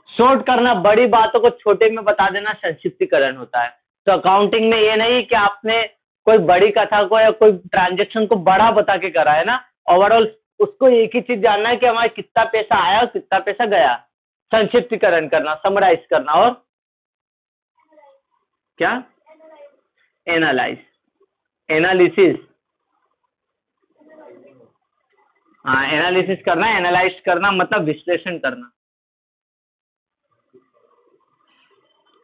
शॉर्ट करना, बड़ी बातों को छोटे में बता देना संक्षिप्तीकरण होता है। तो अकाउंटिंग में ये नहीं कि आपने कोई बड़ी कथा को या कोई ट्रांजेक्शन को बड़ा बता के करा, है ना, ओवरऑल उसको एक ही चीज जानना है कि हमारे कितना पैसा आया और कितना पैसा गया। संक्षिप्तीकरण करना, समराइज करना, और क्या, एनालाइज, एनालिसिस, हाँ एनालिसिस करना, एनालाइज करना मतलब विश्लेषण करना।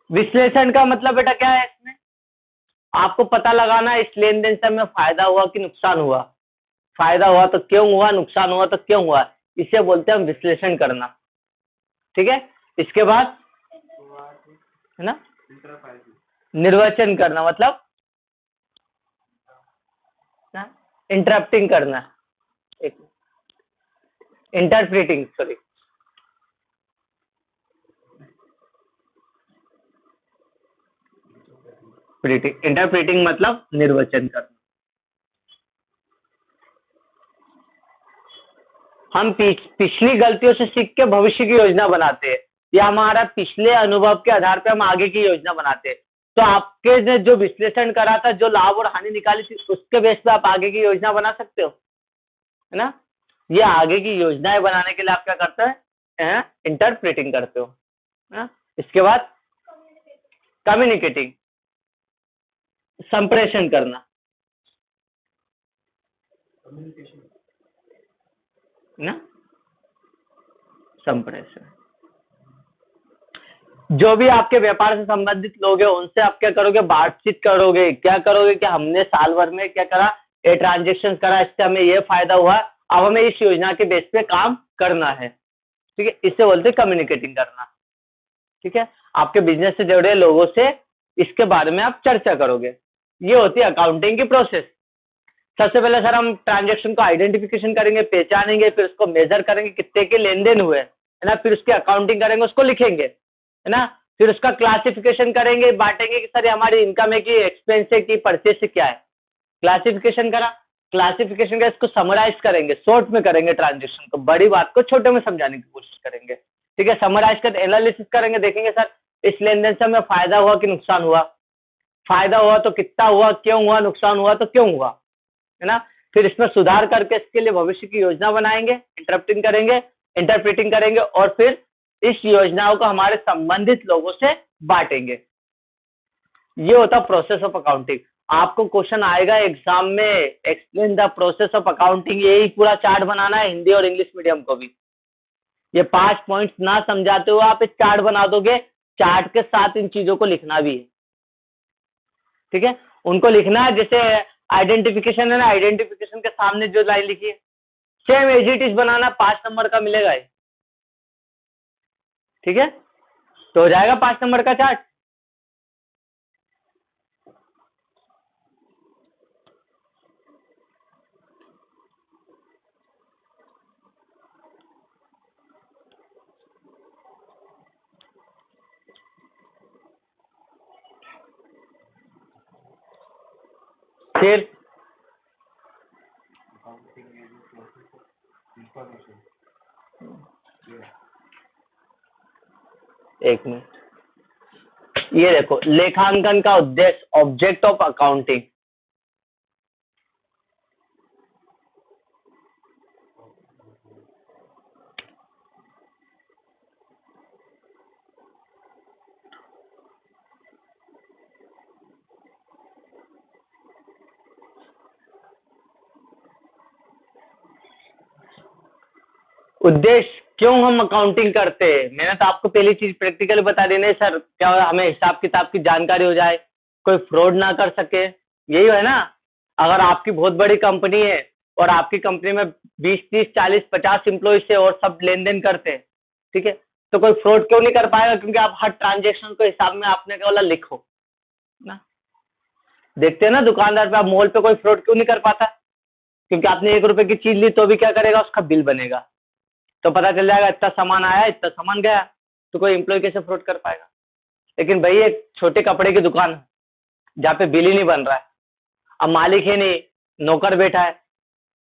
विश्लेषण का मतलब बेटा क्या है, इसमें आपको पता लगाना इस लेन देन से हमें फायदा हुआ कि नुकसान हुआ, फायदा हुआ तो क्यों हुआ, नुकसान हुआ तो क्यों हुआ, इसे बोलते हैं हम विश्लेषण करना, ठीक है। इसके बाद है ना, निर्वचन करना मतलब इंटरप्टिंग करना, इंटरप्रेटिंग, सॉरी, इंटरप्रेटिंग मतलब निर्वचन करना। हम पिछली गलतियों से सीख के भविष्य की योजना बनाते हैं, या हमारा पिछले अनुभव के आधार पे हम आगे की योजना बनाते हैं। तो आपके ने जो विश्लेषण करा था, जो लाभ और हानि निकाली थी, उसके बेस पे आप आगे की योजना बना सकते हो, है ना। ये आगे की योजनाएं बनाने के लिए आप क्या करते हैं, इंटरप्रेटिंग करते हो, है ना। इसके बाद कम्युनिकेटिंग, संप्रेषण करना, ना, संप्रेषण। जो भी आपके व्यापार से संबंधित लोग हैं उनसे आप क्या करोगे, बातचीत करोगे, क्या करोगे कि हमने साल भर में क्या करा, ये ट्रांजेक्शन करा, इससे हमें ये फायदा हुआ, अब हमें इस योजना के बेस पे काम करना है, ठीक है। इससे बोलते हैं कम्युनिकेटिंग करना, ठीक है। आपके बिजनेस से जुड़े लोगों से इसके बारे में आप चर्चा करोगे। ये होती है अकाउंटिंग की प्रोसेस। सबसे पहले सर हम ट्रांजेक्शन को आइडेंटिफिकेशन करेंगे, पहचानेंगे, फिर उसको मेजर करेंगे कितने के लेन देन हुए, है ना, फिर उसकी अकाउंटिंग करेंगे, उसको लिखेंगे, है ना, फिर उसका क्लासिफिकेशन करेंगे, बांटेंगे कि सर ये हमारी इनकम है कि एक्सपेंस है कि परचेस है, क्या है। क्लासिफिकेशन करा, क्लासिफिकेशन का इसको समराइज करेंगे, शॉर्ट में करेंगे, ट्रांजेक्शन को, बड़ी बात को छोटे में समझाने की कोशिश करेंगे, ठीक है। समराइज कर एनालिसिस करेंगे, देखेंगे सर इस लेन देन से हमें फायदा हुआ कि नुकसान हुआ, फायदा हुआ तो कितना हुआ, क्यों हुआ, नुकसान हुआ तो क्यों हुआ, है ना। फिर इसमें सुधार करके इसके लिए भविष्य की योजना बनाएंगे, इंटरप्टिंग करेंगे, इंटरप्रेटिंग करेंगे, और फिर इस योजनाओं को हमारे संबंधित लोगों से बांटेंगे। ये होता प्रोसेस ऑफ अकाउंटिंग। आपको क्वेश्चन आएगा एग्जाम में, explain the process of accounting, यही पूरा चार्ट बनाना है हिंदी और इंग्लिश मीडियम को भी। ये 5 पॉइंट्स ना समझाते हुए आप एक चार्ट बना दोगे, चार्ट के साथ इन चीजों को लिखना भी है, ठीक है। उनको लिखना है, जैसे आइडेंटिफिकेशन है ना, आइडेंटिफिकेशन के सामने जो लाइन लिखी है सेम एज इट इज बनाना, 5 नंबर का मिलेगा ये, ठीक है। तो हो जाएगा 5 नंबर का चार्ट। फिर एक मिनट, ये देखो लेखांकन का उद्देश्य, ऑब्जेक्ट ऑफ अकाउंटिंग। उद्देश्य क्यों हम अकाउंटिंग करते हैं, मैंने तो आपको पहली चीज प्रैक्टिकली बता दी नहीं सर, क्या हमें हिसाब किताब की जानकारी हो जाए, कोई फ्रॉड ना कर सके, यही है ना। अगर आपकी बहुत बड़ी कंपनी है और आपकी कंपनी में 20, 30, 40, 50 एम्प्लॉइज से और सब लेन देन करते हैं, ठीक है, तो कोई फ्रॉड क्यों नहीं कर पाएगा, क्योंकि आप हर ट्रांजेक्शन को हिसाब में आपने केवल लिखो ना। देखते हैं ना दुकानदार पे, आप मॉल पे कोई फ्रॉड क्यों नहीं कर पाता, क्योंकि आपने 1 रुपए की चीज ली तो भी क्या करेगा, उसका बिल बनेगा, तो पता चल जाएगा इतना सामान आया इतना सामान गया, तो कोई एम्प्लॉय कैसे फ्रॉड कर पाएगा। लेकिन भाई एक छोटे कपड़े की दुकान है जहाँ पे बिल ही नहीं बन रहा है, अब मालिक ही नहीं, नौकर बैठा है,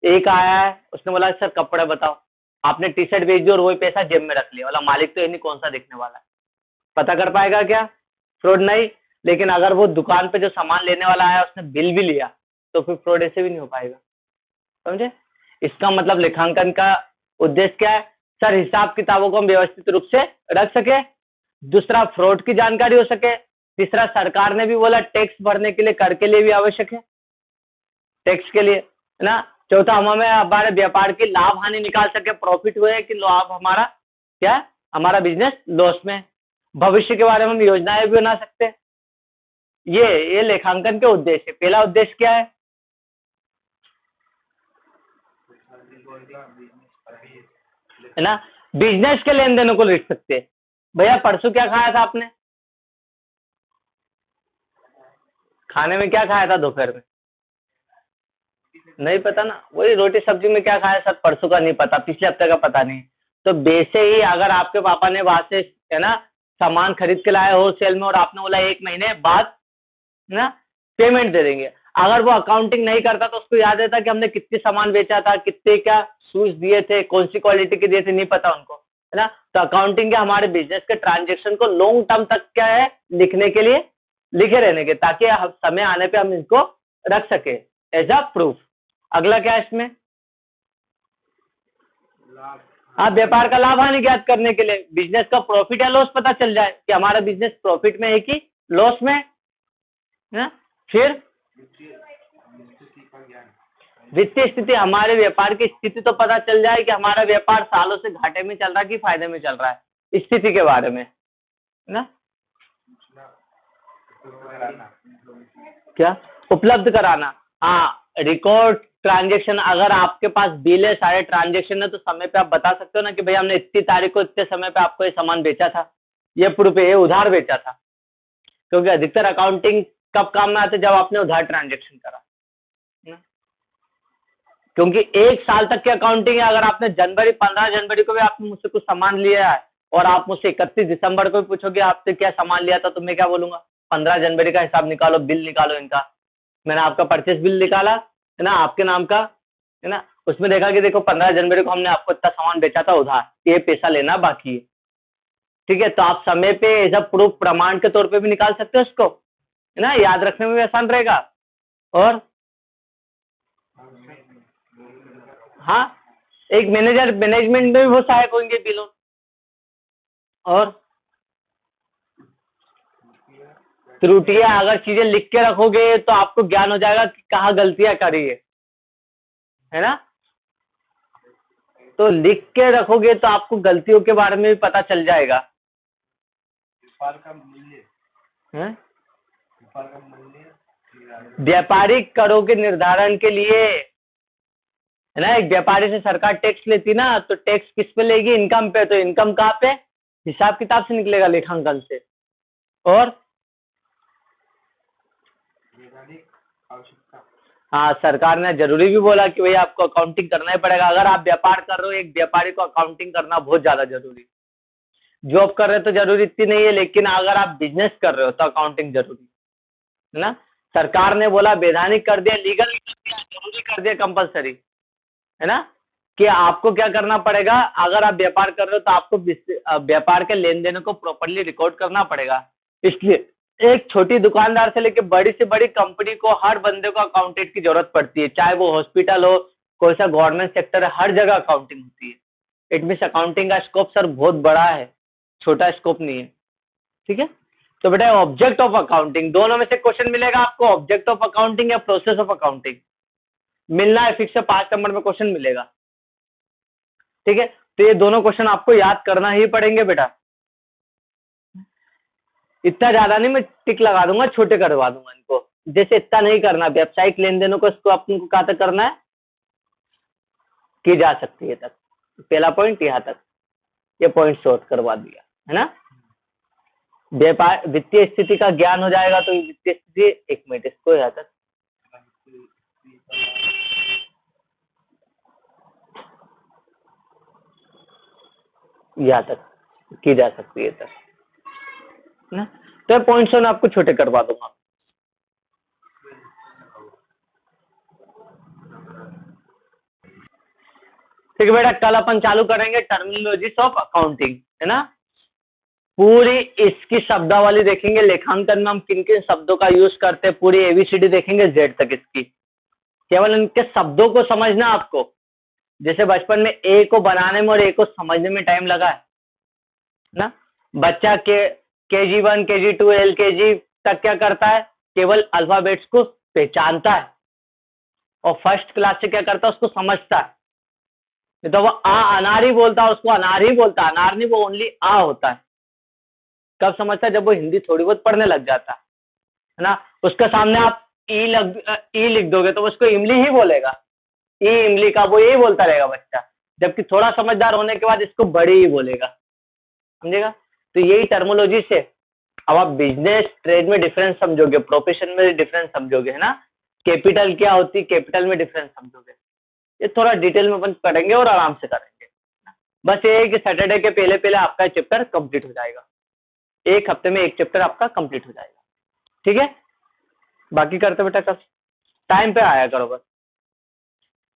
एक आया है उसने बोला सर कपड़ा बताओ, आपने टी शर्ट बेच दी और वही पैसा जेब में रख लिया, वाला मालिक तो ये नहीं कौन सा दिखने वाला है, पता कर पाएगा क्या, फ्रॉड नहीं। लेकिन अगर वो दुकान पे जो सामान लेने वाला आया उसने बिल भी लिया तो फिर फ्रॉड ऐसे भी नहीं हो पाएगा, समझे। इसका मतलब लेखांकन का उद्देश्य क्या है सर, हिसाब किताबों को हम व्यवस्थित रूप से रख सके, दूसरा फ्रॉड की जानकारी हो सके, तीसरा सरकार ने भी बोला टैक्स भरने के लिए, कर के लिए भी आवश्यक है, टैक्स के लिए, है ना। चौथा हमें हमारे व्यापार की लाभ हानि निकाल सके, प्रॉफिट हुए कि लाभ हमारा क्या, हमारा बिजनेस लॉस में, भविष्य के बारे में हम योजनाएं भी बना सकते हैं। ये लेखांकन के उद्देश्य है। पहला उद्देश्य क्या है ना, बिजनेस के लेन देनों को लिख सकते हैं। भैया परसों क्या खाया था आपने, खाने में क्या खाया था दोपहर में, नहीं पता ना, वही रोटी सब्जी में क्या खाया सर, परसों का नहीं पता, पिछले हफ्ते का पता नहीं। तो वैसे ही अगर आपके पापा ने वहां से है ना सामान खरीद के लाया होलसेल में और आपने बोला 1 महीने बाद ना पेमेंट दे देंगे, अगर वो अकाउंटिंग नहीं करता तो उसको याद रहता कि हमने कितने सामान बेचा था, कितने क्या शूज दिए थे, कौन सी क्वालिटी के दिए थे, नहीं पता उनको, है ना। तो अकाउंटिंग के हमारे बिजनेस के ट्रांजेक्शन को लॉन्ग टर्म तक क्या है लिखने के लिए, लिखे रहने के, ताकि समय आने पे हम इनको रख सके एज अ प्रूफ। अगला क्या है इसमें, आप व्यापार का लाभ हानि ज्ञात करने के लिए, बिजनेस का प्रॉफिट या लॉस पता चल जाए कि हमारा बिजनेस प्रॉफिट में है कि लॉस में, है ना। फिर वित्तीय स्थिति, हमारे व्यापार की स्थिति तो पता चल जाए कि हमारा व्यापार सालों से घाटे में चल रहा है कि फायदे में चल रहा है, स्थिति के बारे में, है ना। क्या उपलब्ध कराना, हाँ रिकॉर्ड ट्रांजेक्शन, अगर आपके पास बिल है, सारे ट्रांजेक्शन है, तो समय पे आप बता सकते हो ना कि भाई हमने इतनी तारीख को इतने समय पे आपको ये सामान बेचा था, ये प्रूफ है, ये उधार बेचा था, क्योंकि अधिकतर अकाउंटिंग कब काम में आते जब आपने उधार ट्रांजेक्शन करा ना? क्योंकि 1 साल तक की अकाउंटिंग है, अगर आपने 15 जनवरी को भी आपने मुझसे कुछ सामान लिया है और आप मुझसे 31 दिसंबर को भी पूछोगे आपसे क्या सामान लिया था, तो मैं क्या बोलूंगा, 15 जनवरी का हिसाब निकालो, बिल निकालो इनका, मैंने आपका परचेस बिल निकाला है ना आपके नाम का, है ना, उसमें देखा कि देखो 15 जनवरी को हमने आपको इतना सामान बेचा था उधार, ये पैसा लेना बाकी है, ठीक है। तो आप समय पे एज अ प्रूफ प्रमाण के तौर पे भी निकाल सकते हो उसको, है ना, याद रखने में भी आसान रहेगा। और हाँ, एक मैनेजमेंट में भी वो सहायक होंगे बिलों। और त्रुटियां, अगर चीजें लिख के रखोगे तो आपको ज्ञान हो जाएगा कि कहाँ गलतियां करी है ना। तो लिख के रखोगे तो आपको गलतियों के बारे में भी पता चल जाएगा। व्यापारिक करों के निर्धारण के लिए, है ना, एक व्यापारी से सरकार टैक्स लेती ना, तो टैक्स किस पे लेगी, इनकम पे, तो इनकम कहाँ पे, हिसाब किताब से निकलेगा, लेखांकन से। और हाँ, सरकार ने जरूरी भी बोला कि भाई आपको अकाउंटिंग करना ही पड़ेगा, अगर आप व्यापार कर रहे हो, एक व्यापारी को अकाउंटिंग करना बहुत ज्यादा जरूरी, जॉब कर रहे हो तो जरूरी इतनी नहीं है, लेकिन अगर आप बिजनेस कर रहे हो तो अकाउंटिंग जरूरी है ना। सरकार ने बोला वैधानिक कर दिया, लीगल कर दिया, जरूरी कर दिया, कंपलसरी, है ना, कि आपको क्या करना पड़ेगा, अगर आप व्यापार कर रहे हो तो आपको व्यापार के लेन देन को प्रॉपरली रिकॉर्ड करना पड़ेगा। इसलिए एक छोटी दुकानदार से लेकर बड़ी से बड़ी कंपनी को हर बंदे को अकाउंटेंट की जरूरत पड़ती है, चाहे वो हॉस्पिटल हो, कोई सा गवर्नमेंट सेक्टर है, हर जगह अकाउंटिंग होती है। इट मीन्स अकाउंटिंग का स्कोप सर बहुत बड़ा है, छोटा स्कोप नहीं है, ठीक है। तो बेटा ऑब्जेक्ट ऑफ अकाउंटिंग, दोनों में से क्वेश्चन मिलेगा आपको, ऑब्जेक्ट ऑफ अकाउंटिंग या प्रोसेस ऑफ अकाउंटिंग मिलना है, फिक्स 5 नंबर में क्वेश्चन मिलेगा, ठीक है। तो ये दोनों क्वेश्चन आपको याद करना ही पड़ेंगे बेटा, इतना ज्यादा नहीं, मैं टिक लगा दूंगा, छोटे करवा दूंगा इनको, जैसे इतना नहीं करना, व्यावसायिक लेन देनों को इसको आपको कहाँ तक करना है, की जा सकती है तक, पहला पॉइंट यहाँ तक, ये पॉइंट शॉर्ट करवा दिया है ना। व्यापार वित्तीय स्थिति का ज्ञान हो जाएगा तो वित्तीय स्थिति, एक मिनट इसको यहाँ तक, यहाँ तक की जा सकती है तक ना। तो पॉइंट्स मैं आपको छोटे करवा दूंगा। ठीक है बेटा, कल अपन चालू करेंगे टर्मिनोलॉजीज ऑफ अकाउंटिंग, है ना। पूरी इसकी शब्दावली देखेंगे, लेखांकन में हम किन किन शब्दों का यूज करते हैं, पूरी एबीसीडी देखेंगे जेड तक इसकी, केवल इनके शब्दों को समझना आपको। जैसे बचपन में ए को बनाने में और ए को समझने में टाइम लगा है ना। बच्चा KG1 KG2 LKG तक क्या करता है, केवल अल्फाबेट्स को पहचानता है, और फर्स्ट क्लास से क्या करता है, उसको समझता है। नहीं तो वो अनार ही बोलता है, उसको अनार ही बोलता है, अनार नहीं, वो ओनली आ होता है। कब समझता है, जब वो हिंदी थोड़ी बहुत पढ़ने लग जाता है ना। उसके सामने आप ई लिख दोगे तो उसको इमली ही बोलेगा, ई इमली का, वो यही बोलता रहेगा बच्चा, जबकि थोड़ा समझदार होने के बाद इसको बड़ी ही बोलेगा, समझेगा। तो यही टर्मोलॉजी से अब आप बिजनेस ट्रेड में डिफरेंस समझोगे, प्रोफेशन में डिफरेंस समझोगे, है ना। कैपिटल क्या होती है, कैपिटल में डिफरेंस समझोगे। ये थोड़ा डिटेल में अपन करेंगे और आराम से करेंगे। बस ये है कि सैटरडे के पहले पहले आपका चैप्टर कंप्लीट हो जाएगा, एक हफ्ते में एक चैप्टर आपका कंप्लीट हो जाएगा, ठीक है। बाकी करते बेटा कल टाइम पे आया करो बस।